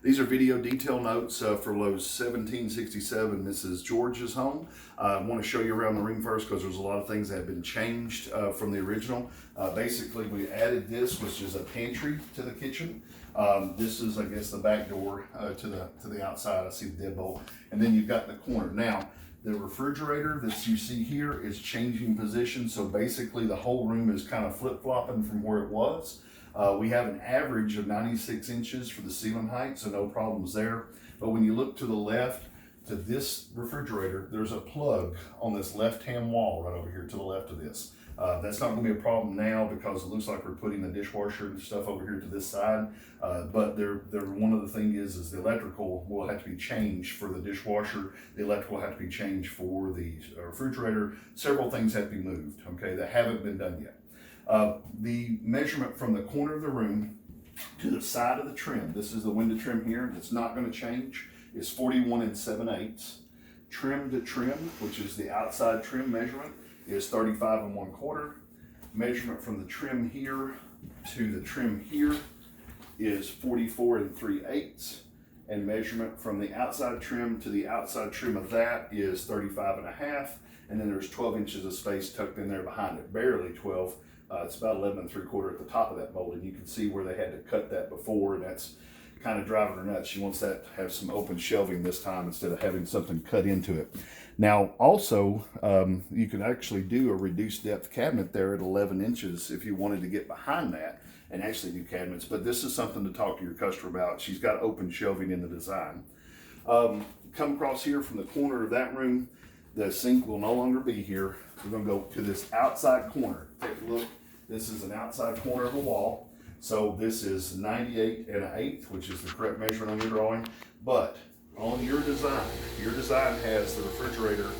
These are video detail notes for Lowe's 1767 Mrs. George's home. I want to show you around the room first because there's a lot of things that have been changed from the original. Basically, we added this, which is a pantry to the kitchen. This is, I guess, the back door to the outside. I see the deadbolt. And then you've got the corner. Now, the refrigerator that you see here is changing position. So basically, the whole room is kind of flip-flopping from where it was. We have an average of 96 inches for the ceiling height, so no problems there. But when you look to the left, to this refrigerator, there's a plug on this left-hand wall right over here to the left of this. That's not gonna be a problem now because it looks like we're putting the dishwasher and stuff over here to this side. But one of the things is the electrical will have to be changed for the dishwasher. The electrical will have to be changed for the refrigerator. Several things have to be moved, okay, that haven't been done yet. The measurement from the corner of the room to the side of the trim, this is the window trim here, it's not going to change, is 41 7/8. Trim to trim, which is the outside trim measurement, is 35 1/4. Measurement from the trim here to the trim here is 44 3/8. And measurement from the outside trim to the outside trim of that is 35 1/2. And then there's 12 inches of space tucked in there behind it, barely 12. It's about 11 3/4 at the top of that molding. You can see where they had to cut that before, and that's kind of driving her nuts. She wants that to have some open shelving this time instead of having something cut into it. Now, also, you can actually do a reduced depth cabinet there at 11 inches if you wanted to get behind that and actually do cabinets. But this is something to talk to your customer about. She's got open shelving in the design. Come across here from the corner of that room. The sink will no longer be here. We're going to go to this outside corner. Take a look. This is an outside corner of the wall. So this is 98 1/8, which is the correct measurement on your drawing. But on your design has the refrigerator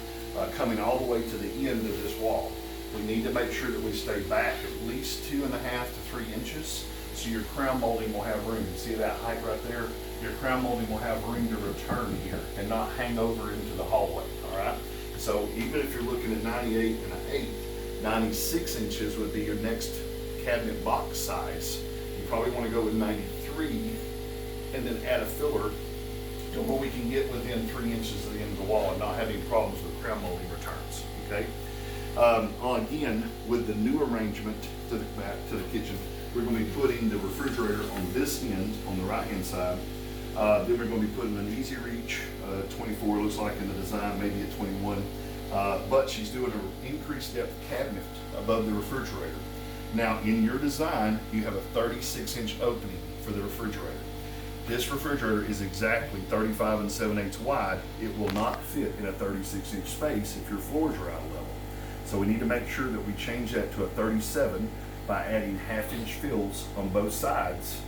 coming all the way to the end of this wall. We need to make sure that we stay back at least 2.5 to 3 inches. So your crown molding will have room. You see that height right there? Your crown molding will have room to return here and not hang over into the hallway, all right? So even if you're looking at 98 1/8, 96 inches would be your next cabinet box size. You probably want to go with 93 and then add a filler to where we can get within 3 inches of the end of the wall and not have any problems with crown molding returns, okay? Again, with the new arrangement to the kitchen, we're going to be putting the refrigerator on this end, on the right-hand side. Then we're going to be putting an easy reach, 24 looks like in the design, maybe a 21. But she's doing an increased depth cabinet above the refrigerator. Now, in your design, you have a 36-inch opening for the refrigerator. This refrigerator is exactly 35 7/8 wide. It will not fit in a 36-inch space if your floors are out of level. So we need to make sure that we change that to a 37 by adding 1/2 inch fills on both sides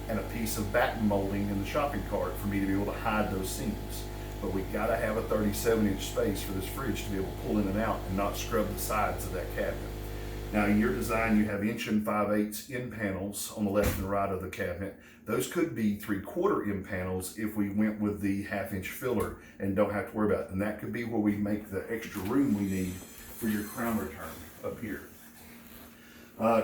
and a piece of batten molding in the shopping cart for me to be able to hide those seams. But we gotta have a 37-inch space for this fridge to be able to pull in and out and not scrub the sides of that cabinet. Now in your design, you have 1 5/8 end panels on the left and right of the cabinet. Those could be 3/4 end panels if we went with the 1/2 inch filler and don't have to worry about it. And that could be where we make the extra room we need for your crown return up here.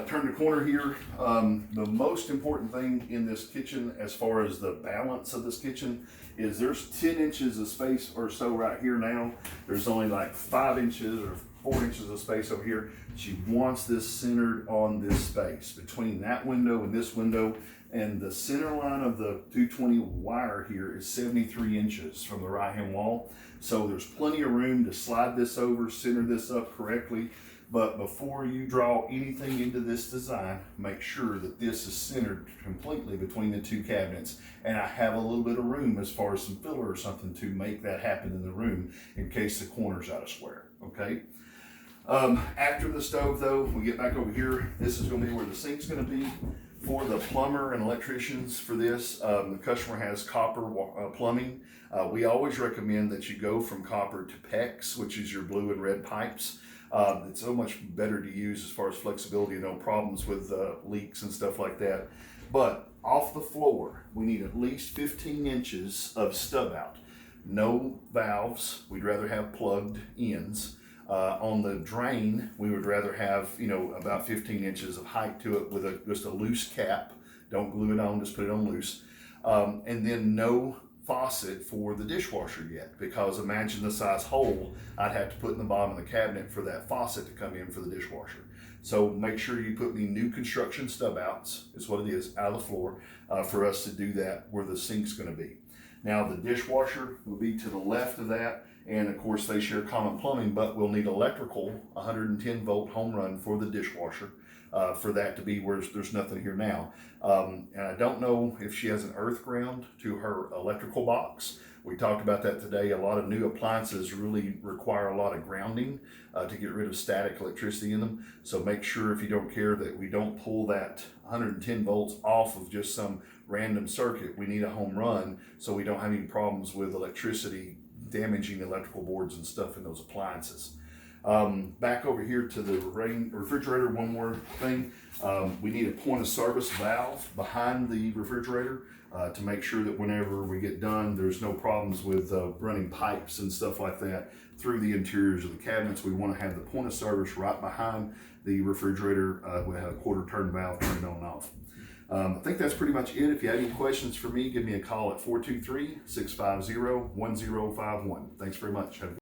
Turn the corner here. The most important thing in this kitchen, as far as the balance of this kitchen, is there's 10 inches of space or so right here now. There's only like 5 inches or 4 inches of space over here. She wants this centered on this space between that window and this window. And the center line of the 220 wire here is 73 inches from the right-hand wall. So there's plenty of room to slide this over, center this up correctly. But before you draw anything into this design, make sure that this is centered completely between the two cabinets. And I have a little bit of room as far as some filler or something to make that happen in the room in case the corner's out of square, okay? After the stove though, we get back over here, this is gonna be where the sink's gonna be. For the plumber and electricians for this, the customer has copper plumbing. We always recommend that you go from copper to PEX, which is your blue and red pipes. It's so much better to use as far as flexibility, no problems with leaks and stuff like that. But off the floor, we need at least 15 inches of stub out. No valves, we'd rather have plugged ends. On the drain, we would rather have, about 15 inches of height to it with just a loose cap. Don't glue it on, just put it on loose. And then no faucet for the dishwasher yet, because imagine the size hole I'd have to put in the bottom of the cabinet for that faucet to come in for the dishwasher. So make sure you put me new construction stub outs, is what it is, out of the floor, for us to do that where the sink's going to be. Now the dishwasher will be to the left of that, and of course they share common plumbing, but we'll need electrical 110 volt home run for the dishwasher. For that to be where there's nothing here now. And I don't know if she has an earth ground to her electrical box. We talked about that today. A lot of new appliances really require a lot of grounding to get rid of static electricity in them. So make sure, if you don't care, that we don't pull that 110 volts off of just some random circuit. We need a home run so we don't have any problems with electricity damaging the electrical boards and stuff in those appliances. Back over here to the refrigerator, one more thing. We need a point of service valve behind the refrigerator to make sure that whenever we get done, there's no problems with running pipes and stuff like that through the interiors of the cabinets. We want to have the point of service right behind the refrigerator. We have a quarter turn valve turned on and off. I think that's pretty much it. If you have any questions for me, give me a call at 423-650-1051. Thanks very much. Have a